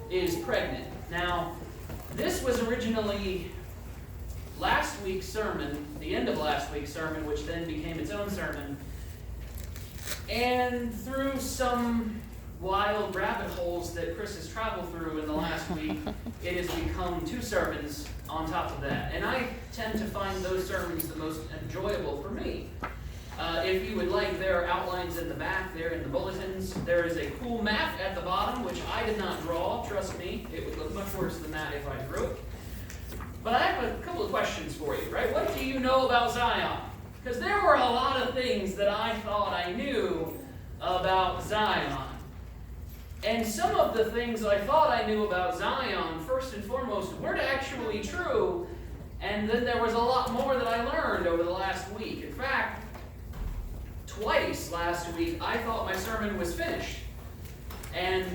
is pregnant. Now, this was originally last week's sermon, the end of last week's sermon, which then became its own sermon. And through some wild rabbit holes that Chris has traveled through in the last week, it has become 2 sermons on top of that. And I tend to find those sermons the most enjoyable for me. If you would like, there are outlines in the back, there in the bulletins. There is a cool map at the bottom, which I did not draw. Trust me, it would look much worse than that if I drew it. But I have a couple of questions for you, right? What do you know about Zion? Because there were a lot of things that I thought I knew about Zion. And some of the things I thought I knew about Zion, first and foremost, weren't actually true. And then there was a lot more that I learned over the last week. In fact, twice last week, I thought my sermon was finished. And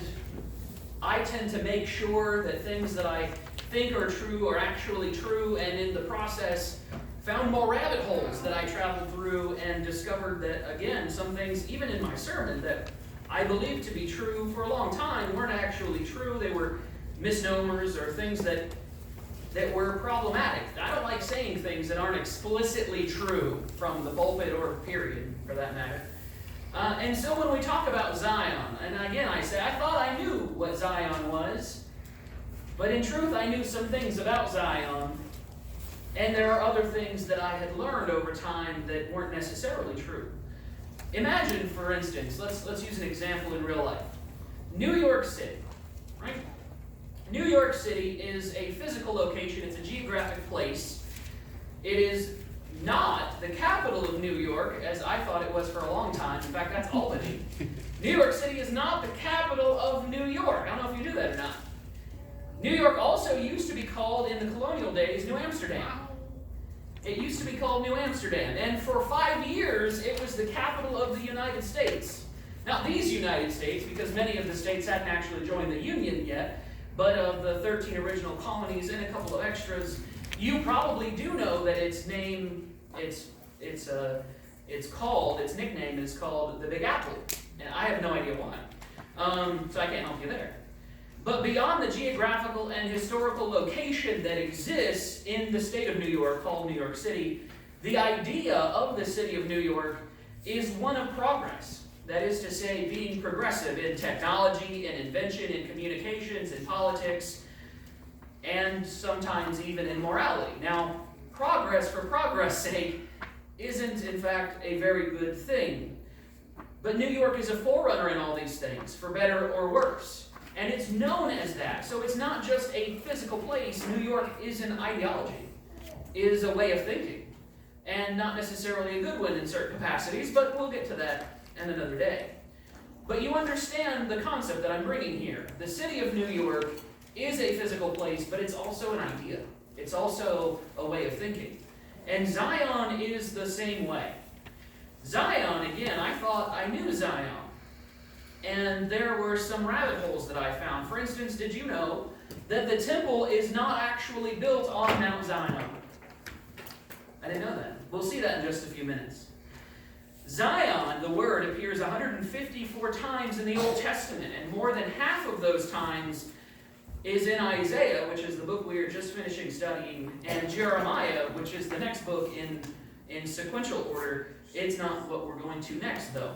I tend to make sure that things that I think are true are actually true, and in the process, found more rabbit holes that I traveled through and discovered that, again, some things, even in my sermon, that I believed to be true for a long time weren't actually true. They were misnomers or things that were problematic. I don't like saying things that aren't explicitly true from the pulpit or period, for that matter. And so when we talk about Zion, and again I say, I thought I knew what Zion was, but in truth I knew some things about Zion, and there are other things that I had learned over time that weren't necessarily true. Imagine, for instance, let's use an example in real life. New York City, right? New York City is a physical location. It's a geographic place. It is not the capital of New York, as I thought it was for a long time. In fact, that's Albany. New York City is not the capital of New York. I don't know if you knew that or not. New York also used to be called, in the colonial days, New Amsterdam. It used to be called New Amsterdam. And for 5 years, it was the capital of the United States. Now, these United States, because many of the states hadn't actually joined the Union yet, but of the 13 original colonies and a couple of extras, you probably do know that its name, its nickname is called the Big Apple. And I have no idea why. So I can't help you there. But beyond the geographical and historical location that exists in the state of New York, called New York City, the idea of the city of New York is one of progress. That is to say, being progressive in technology and invention, in communications, in politics, and sometimes even in morality. Now, progress for progress' sake isn't, in fact, a very good thing. But New York is a forerunner in all these things, for better or worse. And it's known as that. So it's not just a physical place. New York is an ideology, is a way of thinking. And not necessarily a good one in certain capacities, but we'll get to that in another day. But you understand the concept that I'm bringing here. The city of New York is a physical place, but it's also an idea. It's also a way of thinking. And Zion is the same way. Zion, again, I thought I knew Zion. And there were some rabbit holes that I found. For instance, did you know that the temple is not actually built on Mount Zion? I didn't know that. We'll see that in just a few minutes. Zion, the word, appears 154 times in the Old Testament, and more than half of those times is in Isaiah, which is the book we are just finishing studying, and Jeremiah, which is the next book in sequential order. It's not what we're going to next, though.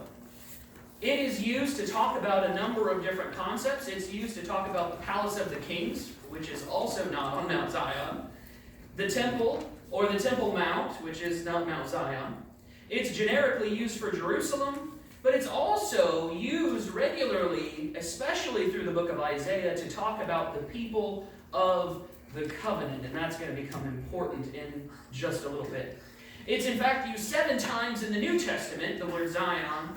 It is used to talk about a number of different concepts. It's used to talk about the Palace of the Kings, which is also not on Mount Zion. The Temple, or the Temple Mount, which is not Mount Zion. It's generically used for Jerusalem, but it's also used regularly, especially through the book of Isaiah, to talk about the people of the covenant, and that's going to become important in just a little bit. It's in fact used 7 times in the New Testament, the word Zion,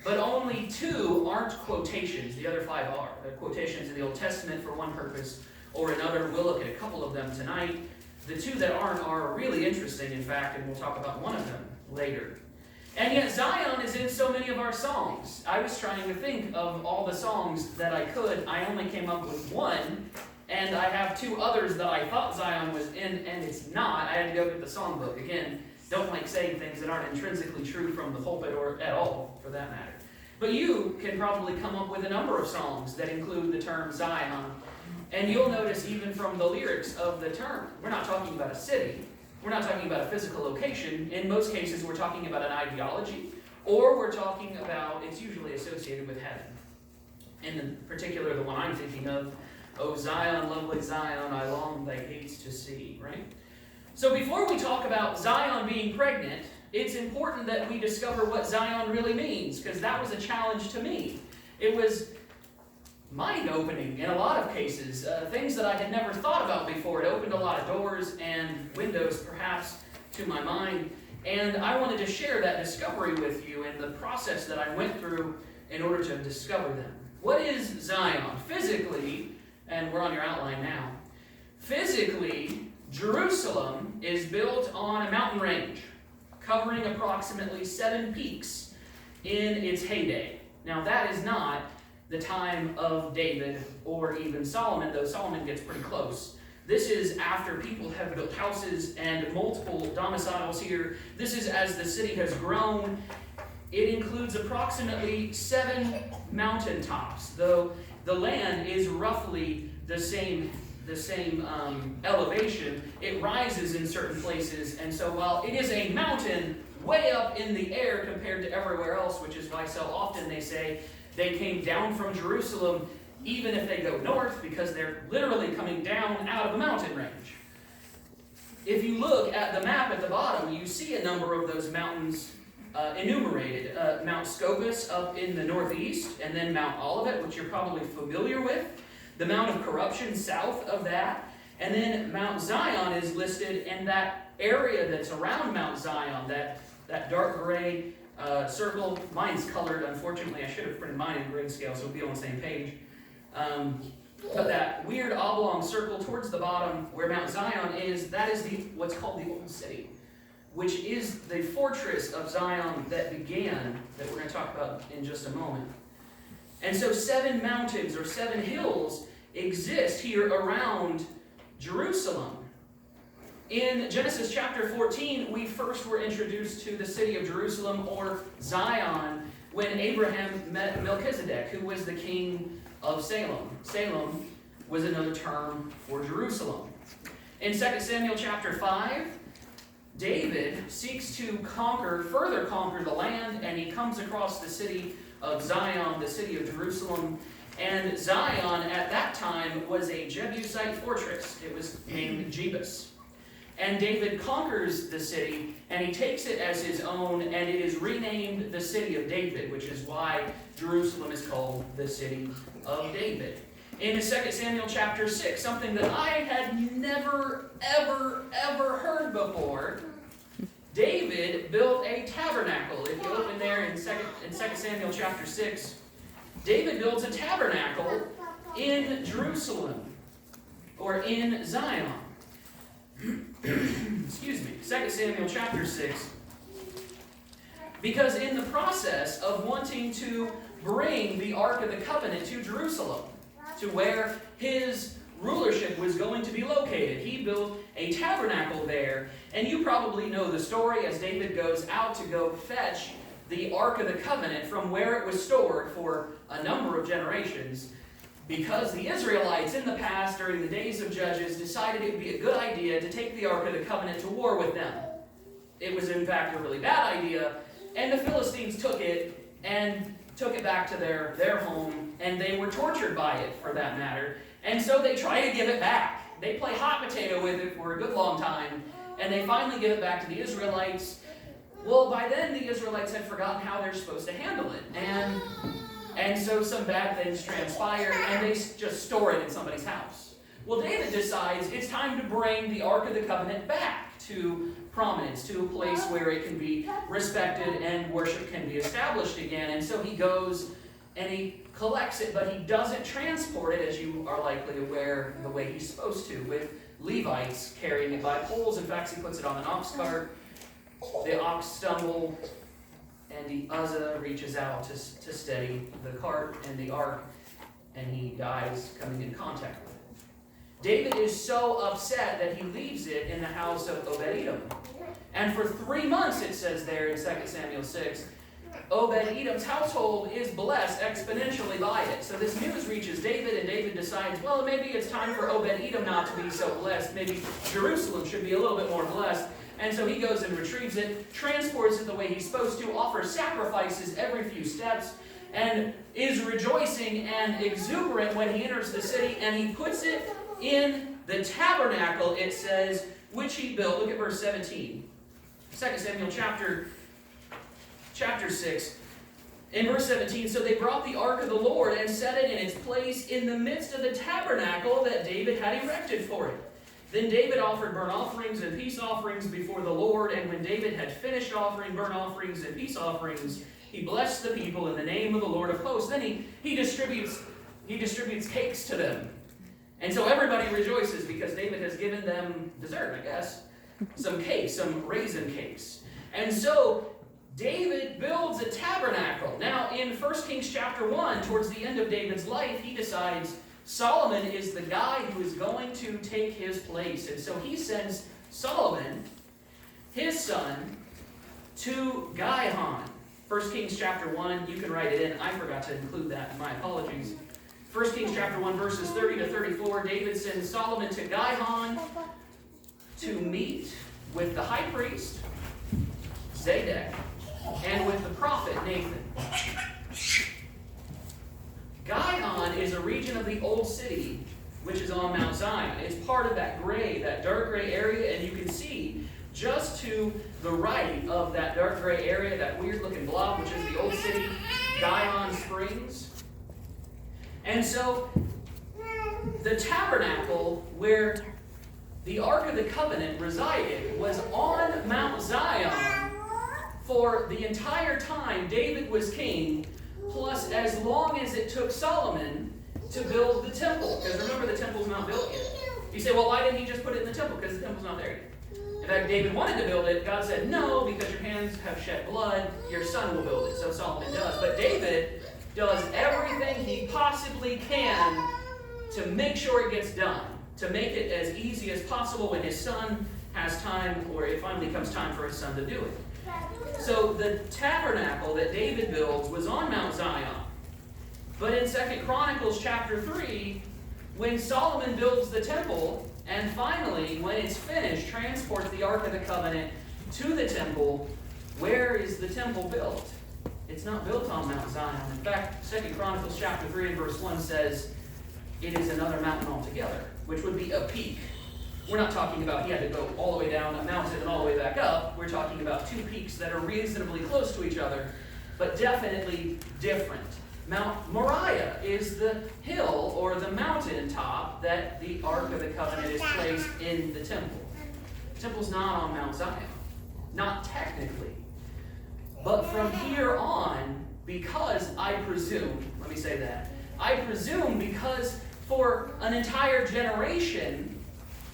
but only 2 aren't quotations. The other 5 are. They're quotations in the Old Testament for one purpose or another. We'll look at a couple of them tonight. The 2 that aren't are really interesting, in fact, and we'll talk about one of them later. And yet Zion is in so many of our songs. I was trying to think of all the songs that I could. I only came up with 1, and I have 2 others that I thought Zion was in, and it's not. I had to go get the songbook. Again, don't like saying things that aren't intrinsically true from the pulpit or at all, for that matter. But you can probably come up with a number of songs that include the term Zion. And you'll notice even from the lyrics of the term, we're not talking about a city. We're not talking about a physical location. In most cases, we're talking about an ideology, or we're talking about, it's usually associated with heaven. In particular, the one I'm thinking of, "O Zion, lovely Zion, I long thy gates to see," right? So before we talk about Zion being pregnant, it's important that we discover what Zion really means, because that was a challenge to me. It was mind-opening in a lot of cases, things that I had never thought about before. It opened a lot of doors and windows, perhaps, to my mind, and I wanted to share that discovery with you and the process that I went through in order to discover them. What is Zion? Physically, and we're on your outline now, physically, Jerusalem is built on a mountain range, covering approximately 7 peaks in its heyday. Now, that is not the time of David or even Solomon, though Solomon gets pretty close. This is after people have built houses and multiple domiciles here. This is as the city has grown. It includes approximately 7 mountaintops, though the land is roughly the same elevation. It rises in certain places, and so while it is a mountain way up in the air compared to everywhere else, which is why so often they say they came down from Jerusalem, even if they go north, because they're literally coming down out of a mountain range. If you look at the map at the bottom, you see a number of those mountains enumerated. Mount Scopus up in the northeast, and then Mount Olivet, which you're probably familiar with. The Mount of Corruption south of that, and then Mount Zion is listed, and that area that's around Mount Zion, that dark gray circle, mine's colored, unfortunately. I should have printed mine in grayscale so we'll be on the same page. But that weird oblong circle towards the bottom where Mount Zion is, that is what's called the Old City, which is the fortress of Zion that began, that we're going to talk about in just a moment. And so 7 mountains or 7 hills exist here around Jerusalem. In Genesis chapter 14, we first were introduced to the city of Jerusalem, or Zion, when Abraham met Melchizedek, who was the king of Salem. Salem was another term for Jerusalem. In 2 Samuel chapter 5, David seeks to further conquer the land, and he comes across the city of Zion, the city of Jerusalem. And Zion at that time was a Jebusite fortress. It was named Jebus. And David conquers the city, and he takes it as his own, and it is renamed the City of David, which is why Jerusalem is called the City of David. In 2 Samuel chapter 6, something that I had never, ever heard before, David built a tabernacle. If you open there in 2 Samuel chapter 6, David builds a tabernacle in Jerusalem, or in Zion. Excuse me, 2 Samuel chapter 6. Because in the process of wanting to bring the Ark of the Covenant to Jerusalem, to where his rulership was going to be located, he built a tabernacle there. And you probably know the story as David goes out to go fetch the Ark of the Covenant from where it was stored for a number of generations, because the Israelites in the past, during the days of Judges, decided it would be a good idea to take the Ark of the Covenant to war with them. It was in fact a really bad idea, and the Philistines took it back to their home, and they were tortured by it, for that matter. And so they try to give it back. They play hot potato with it for a good long time, and they finally give it back to the Israelites. Well, by then the Israelites had forgotten how they're supposed to handle it, and so some bad things transpire, and they just store it in somebody's house. Well, David decides it's time to bring the Ark of the Covenant back to prominence, to a place where it can be respected and worship can be established again. And so he goes and he collects it, but he doesn't transport it, as you are likely aware, the way he's supposed to, with Levites carrying it by poles. In fact, he puts it on an ox cart. The ox stumble, and the Uzzah reaches out to steady the cart and the ark, and he dies coming in contact with it. David is so upset that he leaves it in the house of Obed-Edom. And for 3 months, it says there in 2 Samuel 6, Obed-Edom's household is blessed exponentially by it. So this news reaches David, and David decides, well, maybe it's time for Obed-Edom not to be so blessed. Maybe Jerusalem should be a little bit more blessed. And so he goes and retrieves it, transports it the way he's supposed to, offers sacrifices every few steps, and is rejoicing and exuberant when he enters the city, and he puts it in the tabernacle, it says, which he built. Look at verse 17. 2 Samuel chapter 6. In verse 17, so they brought the ark of the Lord and set it in its place in the midst of the tabernacle that David had erected for it. Then David offered burnt offerings and peace offerings before the Lord, and when David had finished offering burnt offerings and peace offerings, he blessed the people in the name of the Lord of hosts. Then he distributes cakes to them. And so everybody rejoices because David has given them dessert, I guess. Some cakes, some raisin cakes. And so David builds a tabernacle. Now in 1 Kings chapter 1, towards the end of David's life, he decides Solomon is the guy who is going to take his place. And so he sends Solomon, his son, to Gihon. 1 Kings chapter 1, you can write it in. I forgot to include that. My apologies. 1 Kings chapter 1, verses 30 to 34, David sends Solomon to Gihon to meet with the high priest, Zadok, and with the prophet, Nathan. Gihon is a region of the Old City, which is on Mount Zion. It's part of that dark gray area, and you can see just to the right of that dark gray area, that weird-looking blob, which is the Old City, Gihon Springs. And so, the tabernacle where the Ark of the Covenant resided was on Mount Zion for the entire time David was king, plus as long as it took Solomon to build the temple. Because remember, the temple's not built yet. You say, well, why didn't he just put it in the temple? Because the temple's not there yet. In fact, David wanted to build it. God said, no, because your hands have shed blood. Your son will build it. So Solomon does. But David does everything he possibly can to make sure it gets done, to make it as easy as possible when his son has time, or it finally comes time for his son to do it. So the tabernacle that David builds was on Mount Zion. But in 2 Chronicles chapter 3, when Solomon builds the temple, and finally, when it's finished, transports the Ark of the Covenant to the temple, where is the temple built? It's not built on Mount Zion. In fact, 2 Chronicles chapter 3 and verse 1 says, it is another mountain altogether, which would be a peak. We're not talking about he had to go all the way down a mountain and all the way back up. We're talking about two peaks that are reasonably close to each other, but definitely different. Mount Moriah is the hill or the mountain top that the Ark of the Covenant is placed in the temple. The temple's not on Mount Zion, not technically. But from here on, because I presume because for an entire generation,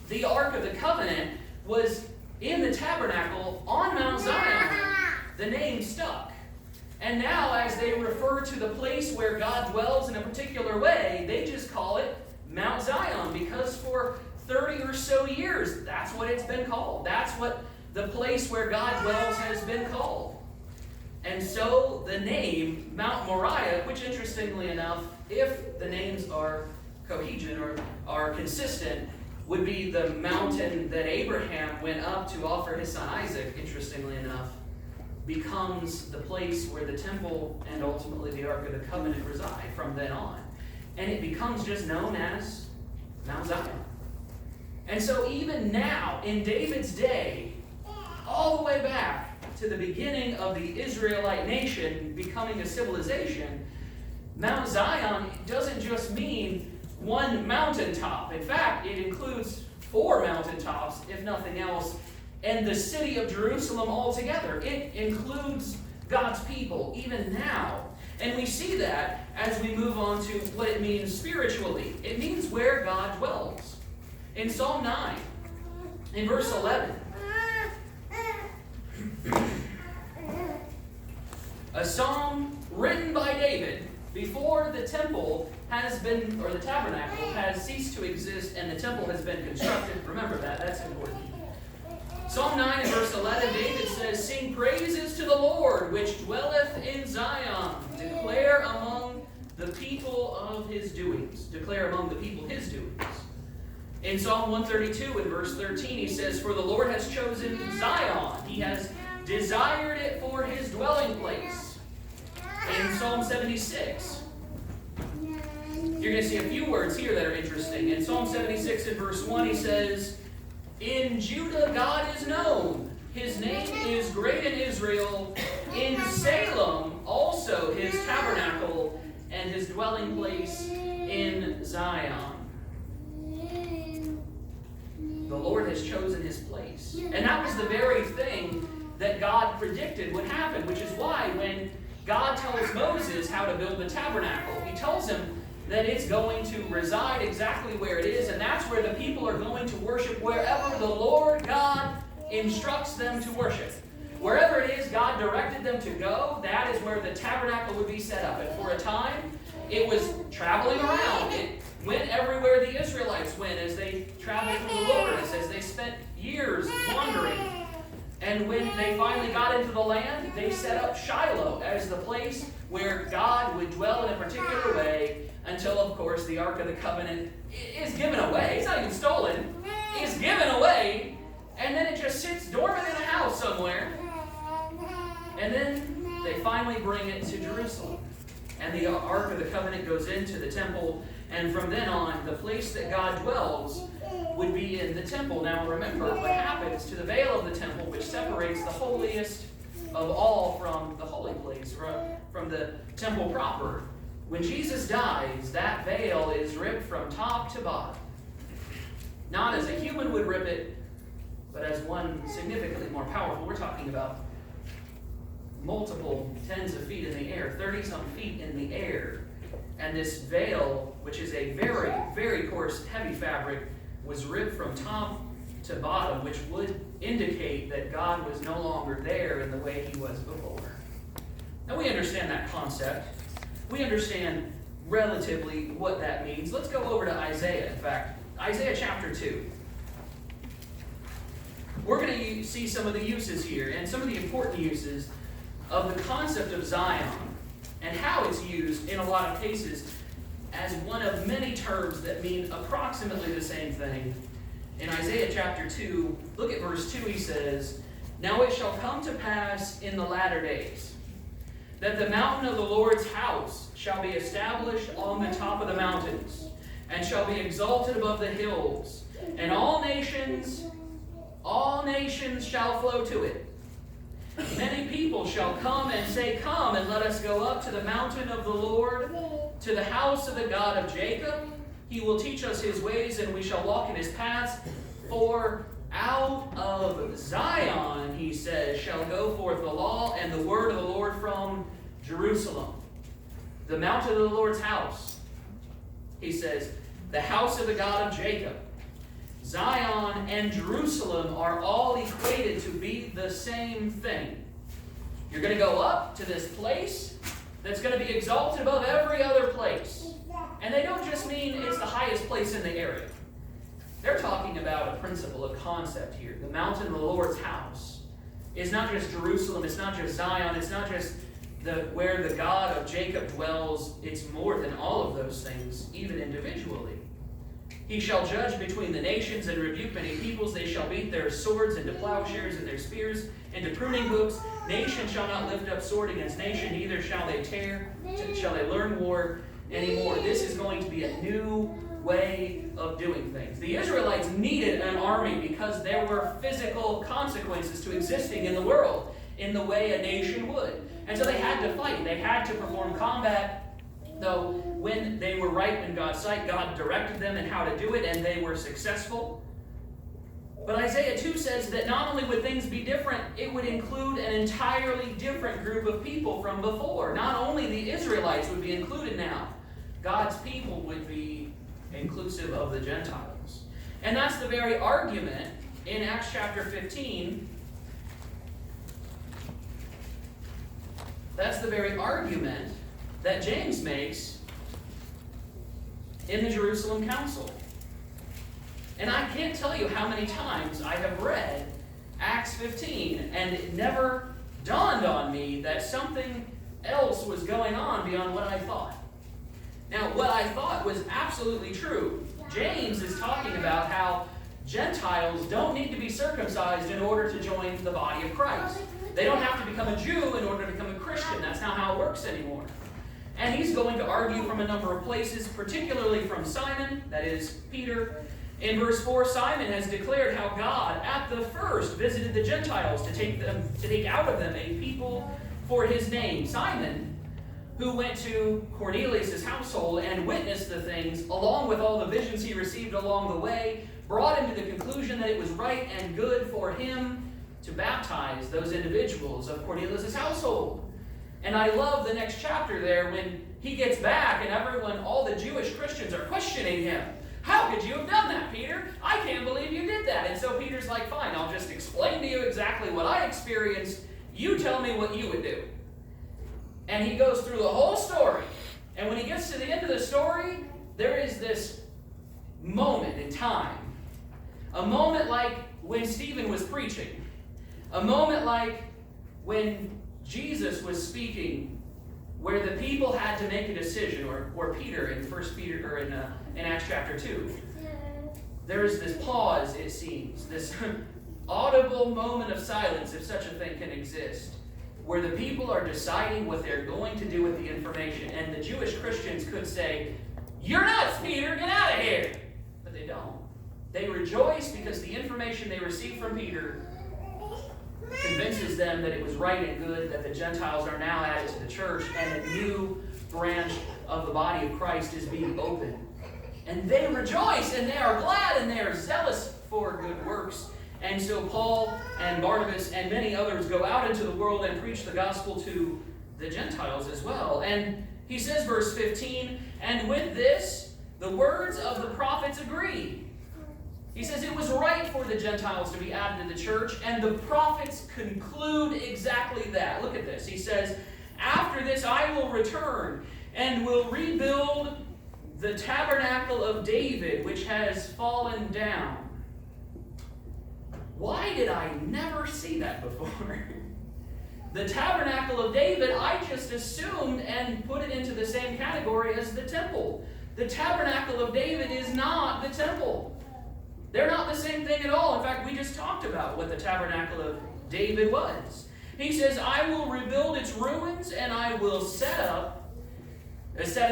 the Ark of the Covenant was in the tabernacle on Mount Zion, the name stuck. And now, as they refer to the place where God dwells in a particular way, they just call it Mount Zion, because for 30 or so years, that's what it's been called. That's what the place where God dwells has been called. And so the name Mount Moriah, which interestingly enough, if the names are cohesion or are consistent, would be the mountain that Abraham went up to offer his son Isaac, interestingly enough, becomes the place where the temple and ultimately the Ark of the Covenant reside from then on. And it becomes just known as Mount Zion. And so even now, in David's day, all the way back to the beginning of the Israelite nation becoming a civilization, Mount Zion doesn't just mean one mountaintop. In fact, it includes 4 mountaintops, if nothing else, and the city of Jerusalem altogether. It includes God's people, even now. And we see that as we move on to what it means spiritually. It means where God dwells. In Psalm 9, in verse 11, a psalm written by David before the temple has been, or the tabernacle has ceased to exist and the temple has been constructed. Remember that, that's important. Psalm 9 and verse 11, David says, "Sing praises to the Lord, which dwelleth in Zion. Declare among the people of his doings." Declare among the people his doings. In Psalm 132 and verse 13, he says, "For the Lord has chosen Zion. He has desired it for his dwelling place." In Psalm 76, you're going to see a few words here that are interesting. In Psalm 76 and verse 1, he says, "In Judah God is known. His name is great in Israel. In Salem also his tabernacle and his dwelling place in Zion." The Lord has chosen his place. And that was the very thing that God predicted would happen, which is why when God tells Moses how to build the tabernacle, he tells him that it's going to reside exactly where it is, and that's where the people are going to worship wherever the Lord God instructs them to worship. Wherever it is God directed them to go, that is where the tabernacle would be set up. And for a time, it was traveling around. It went everywhere the Israelites went as they traveled through the wilderness, as they spent years wandering. And when they finally got into the land, they set up Shiloh as the place where God would dwell in a particular way until, of course, the Ark of the Covenant is given away. It's not even stolen. It's given away, and then it just sits dormant in a house somewhere. And then they finally bring it to Jerusalem. And the Ark of the Covenant goes into the temple, and from then on, the place that God dwells would be in the temple. Now remember what happens to the veil of the temple, which separates the holiest of all from the holy place, from the temple proper. When Jesus dies, that veil is ripped from top to bottom. Not as a human would rip it, but as one significantly more powerful. We're talking about multiple tens of feet in the air, 30-some feet in the air. And this veil, which is a very, very coarse, heavy fabric, was ripped from top to bottom, which would indicate that God was no longer there in the way he was before. Now we understand that concept. We understand relatively what that means. Let's go over to Isaiah, in fact. Isaiah chapter 2. We're going to see some of the uses here, and some of the important uses of the concept of Zion, and how it's used in a lot of cases as one of many terms that mean approximately the same thing. In Isaiah chapter 2, look at verse 2, he says, "Now it shall come to pass in the latter days, that the mountain of the Lord's house shall be established on the top of the mountains, and shall be exalted above the hills, and all nations shall flow to it. Many people shall come and say, Come, and let us go up to the mountain of the Lord, to the house of the God of Jacob. He will teach us his ways, and we shall walk in his paths. For out of Zion," he says, "shall go forth the law and the word of the Lord from Jerusalem." The mountain of the Lord's house, he says, the house of the God of Jacob. Zion and Jerusalem are all equated to be the same thing. You're going to go up to this place that's going to be exalted above every other place. And they don't just mean it's the highest place in the area. They're talking about a principle, a concept here. The mountain of the Lord's house is not just Jerusalem, it's not just Zion, it's not just where the God of Jacob dwells. It's more than all of those things, even individually. He shall judge between the nations and rebuke many peoples. They shall beat their swords into plowshares and their spears into pruning hooks. Nation shall not lift up sword against nation, neither shall they learn war anymore. This is going to be a new way of doing things. The Israelites needed an army because there were physical consequences to existing in the world in the way a nation would. And so they had to fight. They had to perform combat, though when they were right in God's sight, God directed them in how to do it, and they were successful. But Isaiah 2 says that not only would things be different, it would include an entirely different group of people from before. Not only the Israelites would be included now, God's people would be inclusive of the Gentiles. And that's the very argument in Acts chapter 15. That's the very argument that James makes in the Jerusalem Council. And I can't tell you how many times I have read Acts 15, and it never dawned on me that something else was going on beyond what I thought. Now, what I thought was absolutely true. James is talking about how Gentiles don't need to be circumcised in order to join the body of Christ. They don't have to become a Jew in order to become a Christian. That's not how it works anymore. And he's going to argue from a number of places, particularly from Simon, that is Peter. In verse 4, Simon has declared how God at the first visited the Gentiles to take out of them a people for his name. Simon, who went to Cornelius' household and witnessed the things, along with all the visions he received along the way, brought him to the conclusion that it was right and good for him to baptize those individuals of Cornelius' household. And I love the next chapter there when he gets back and everyone, all the Jewish Christians are questioning him. How could you have done that, Peter? I can't believe you did that. And so Peter's like, fine, I'll just explain to you exactly what I experienced. You tell me what you would do. And he goes through the whole story. And when he gets to the end of the story, there is this moment in time. A moment like when Stephen was preaching. A moment like when Jesus was speaking, where the people had to make a decision, or Peter in 1 Peter, or in Acts chapter 2. There is this pause, it seems, this audible moment of silence, if such a thing can exist, where the people are deciding what they're going to do with the information. And the Jewish Christians could say, "You're nuts, Peter, get out of here!" But they don't. They rejoice because the information they receive from Peter convinces them that it was right and good that the Gentiles are now added to the church and a new branch of the body of Christ is being opened. And they rejoice and they are glad and they are zealous for good works. And so Paul and Barnabas and many others go out into the world and preach the gospel to the Gentiles as well. And he says, verse 15, "And with this, the words of the prophets agree." He says it was right for the Gentiles to be added to the church, and the prophets conclude exactly that. Look at this. He says, "After this I will return and will rebuild the tabernacle of David, which has fallen down." Why did I never see that before? The tabernacle of David, I just assumed and put it into the same category as the temple. The tabernacle of David is not the temple. They're not the same thing at all. In fact, we just talked about what the tabernacle of David was. He says, "I will rebuild its ruins and I will set it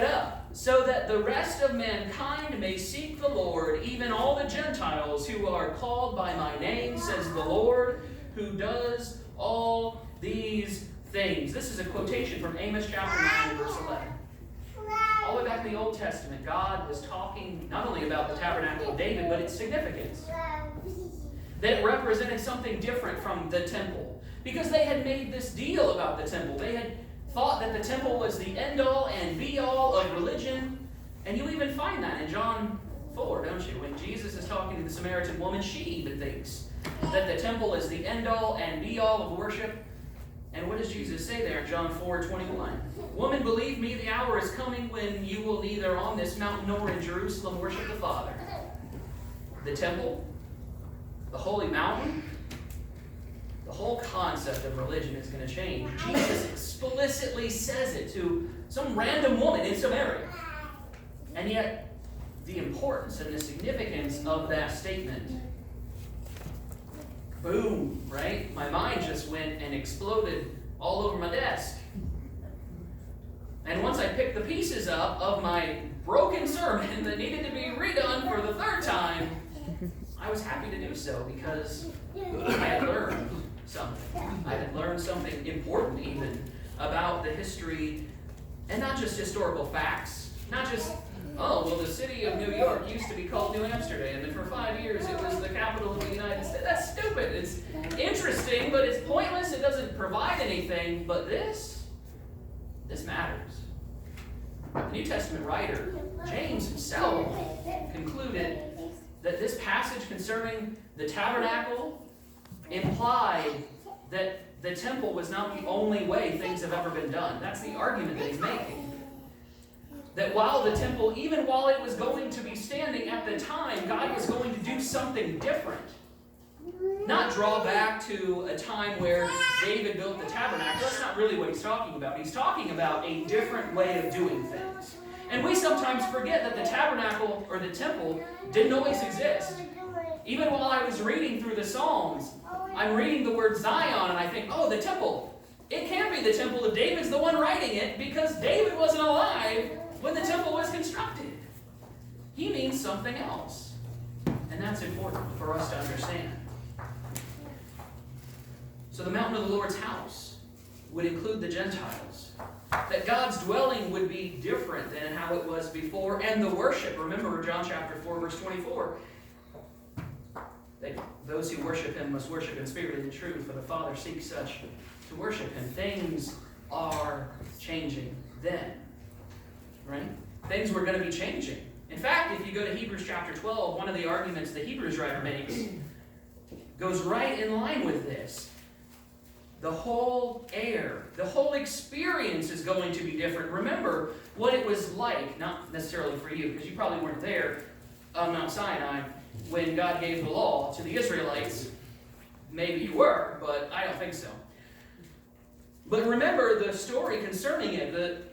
up, so that the rest of mankind may seek the Lord, even all the Gentiles who are called by my name, says the Lord, who does all these things." This is a quotation from Amos chapter 9, verse 11. All the way back in the Old Testament, God was talking not only about the tabernacle of David, but its significance. That it represented something different from the temple. Because they had made this deal about the temple. They had thought that the temple was the end-all and be-all of religion. And you even find that in John 4, don't you? When Jesus is talking to the Samaritan woman, she even thinks that the temple is the end-all and be-all of worship. And what does Jesus say there in John 4:21? "Woman, believe me, the hour is coming when you will neither on this mountain nor in Jerusalem worship the Father." The temple, the holy mountain, the whole concept of religion is going to change. Jesus explicitly says it to some random woman in Samaria. And yet, the importance and the significance of that statement, boom, right? My mind just went and exploded all over my desk. And once I picked the pieces up of my broken sermon that needed to be redone for the third time, I was happy to do so because I had learned something. I had learned something important even about the history, and not just historical facts, not just, oh, well, the city of New York used to be called New Amsterdam, and for 5 years it was the capital of the United States. That's stupid. It's interesting, but it's pointless. It doesn't provide anything. But this matters. The New Testament writer, James himself, concluded that this passage concerning the tabernacle implied that the temple was not the only way things have ever been done. That's the argument that he's making. That while the temple, even while it was going to be standing at the time, God was going to do something different. not draw back to a time where David built the tabernacle. That's not really what he's talking about. He's talking about a different way of doing things. And we sometimes forget that the tabernacle or the temple didn't always exist. Even while I was reading through the Psalms, I'm reading the word Zion and I think, oh, the temple. It can't be the temple if David's the one writing it, because David wasn't alive when the temple was constructed. He means something else. And that's important for us to understand. So the mountain of the Lord's house would include the Gentiles. That God's dwelling would be different than how it was before. And the worship, remember John chapter 4, verse 24. That those who worship him must worship in spirit and in truth, for the Father seeks such to worship him. Things are changing then. Right? Things were going to be changing. In fact, if you go to Hebrews chapter 12, one of the arguments the Hebrews writer makes goes right in line with this. The whole air, the whole experience is going to be different. Remember what it was like, not necessarily for you, because you probably weren't there on Mount Sinai when God gave the law to the Israelites. Maybe you were, but I don't think so. But remember the story concerning it,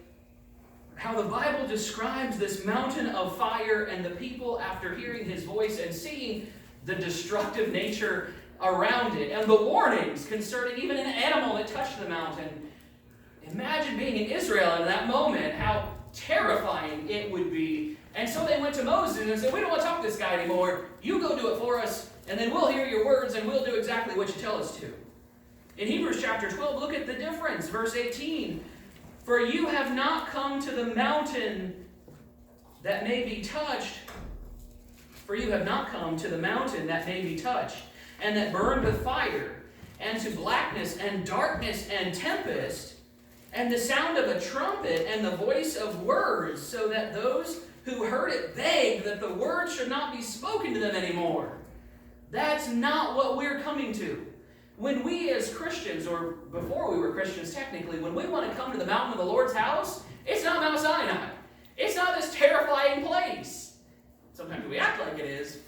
how the Bible describes this mountain of fire and the people, after hearing his voice and seeing the destructive nature around it, and the warnings concerning even an animal that touched the mountain. Imagine being in Israel at that moment, how terrifying it would be. And so they went to Moses and said, we don't want to talk to this guy anymore. You go do it for us, and then we'll hear your words, and we'll do exactly what you tell us to. In Hebrews chapter 12, look at the difference. Verse 18, for you have not come to the mountain that may be touched. For you have not come to the mountain that may be touched, and that burned with fire, and to blackness and darkness and tempest, and the sound of a trumpet and the voice of words, so that those who heard it begged that the word should not be spoken to them anymore. That's not what we're coming to. When we as Christians, or before we were Christians technically, when we want to come to the mountain of the Lord's house, it's not Mount Sinai. It's not this terrifying place. Sometimes we act like it is.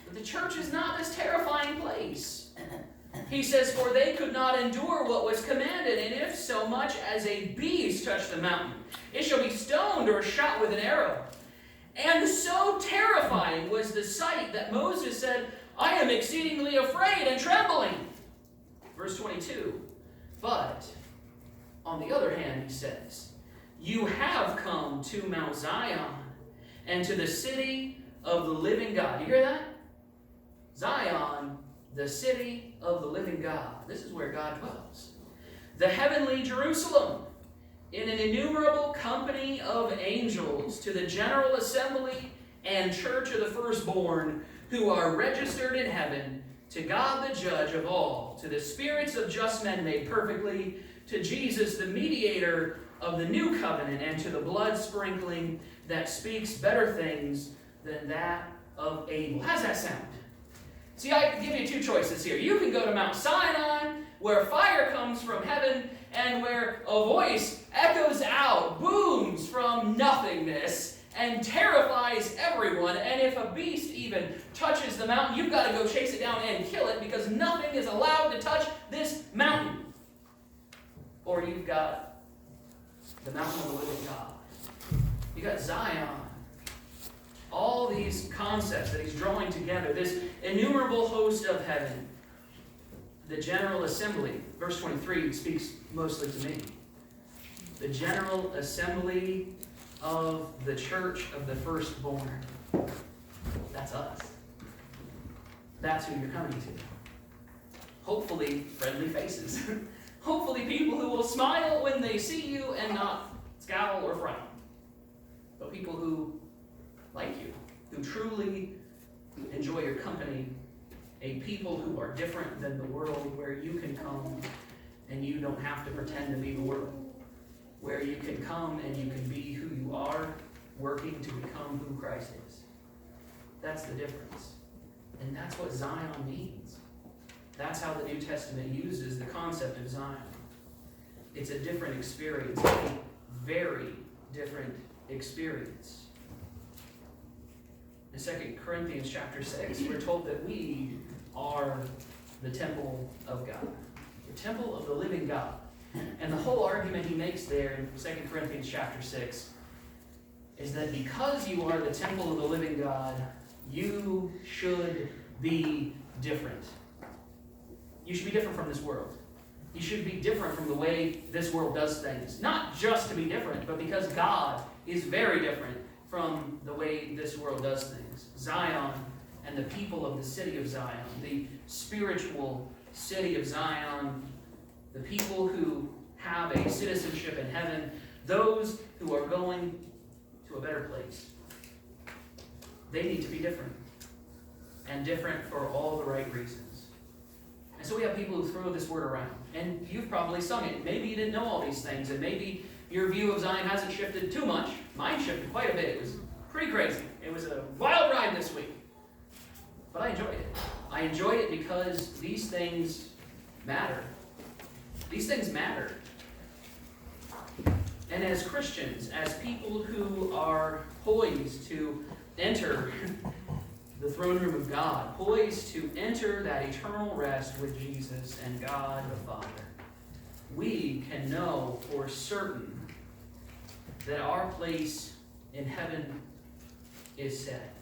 But the church is not this terrifying place. He says, for they could not endure what was commanded, and if so much as a beast touch the mountain, it shall be stoned or shot with an arrow. And so terrifying was the sight that Moses said, I am exceedingly afraid and trembling. Verse 22, but on the other hand, he says, you have come to Mount Zion and to the city of the living God. You hear that? Zion, the city of the living God. This is where God dwells. The heavenly Jerusalem, in an innumerable company of angels, to the general assembly and church of the firstborn, who are registered in heaven, to God the judge of all, to the spirits of just men made perfectly, to Jesus the mediator of the new covenant, and to the blood sprinkling that speaks better things than that of Abel. How's that sound? See, I give you two choices here. You can go to Mount Sinai, where fire comes from heaven, and where a voice echoes out, booms from nothingness, and terrifies everyone. And if a beast even touches the mountain, you've got to go chase it down and kill it, because nothing is allowed to touch this mountain. Or you've got the mountain of the living God. You've got Zion. All these concepts that he's drawing together, this innumerable host of heaven, the general assembly. Verse 23 speaks mostly to me. The general assembly of the church of the firstborn. That's us. That's who you're coming to. Hopefully, friendly faces. Hopefully, people who will smile when they see you and not scowl or frown. But people who like you, who truly enjoy your company, a people who are different than the world, where you can come and you don't have to pretend to be the world, where you can come and you can be who you are, working to become who Christ is. That's the difference. And that's what Zion means. That's how the New Testament uses the concept of Zion. It's a different experience, a very different experience. In 2 Corinthians chapter 6, we're told that we are the temple of God, the temple of the living God. And the whole argument he makes there in 2 Corinthians chapter 6 is that because you are the temple of the living God, you should be different. You should be different from this world. You should be different from the way this world does things. Not just to be different, but because God is very different from the way this world does things. Zion and the people of the city of Zion, the spiritual city of Zion, the people who have a citizenship in heaven, those who are going to a better place. They need to be different. And different for all the right reasons. And so we have people who throw this word around. And you've probably sung it. Maybe you didn't know all these things, and maybe your view of Zion hasn't shifted too much. Mine shifted quite a bit. It was pretty crazy. It was a wild ride this week. But I enjoyed it. I enjoyed it because these things matter. These things matter. And as Christians, as people who are poised to enter the throne room of God, poised to enter that eternal rest with Jesus and God the Father, we can know for certain that our place in heaven is set.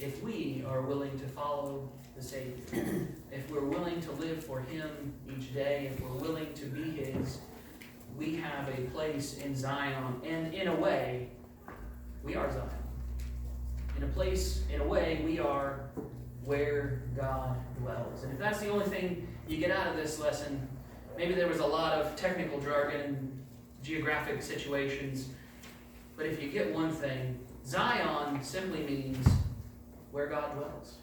If we are willing to follow the Savior, if we're willing to live for Him each day, if we're willing to be His, we have a place in Zion, and in a way, we are Zion. In a place, in a way, we are where God dwells. And if that's the only thing you get out of this lesson, maybe there was a lot of technical jargon and geographic situations, but if you get one thing, Zion simply means where God dwells,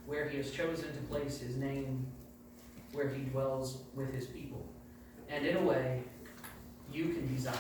where He has chosen to place His name, where He dwells with His people. And in a way, you can be Zion.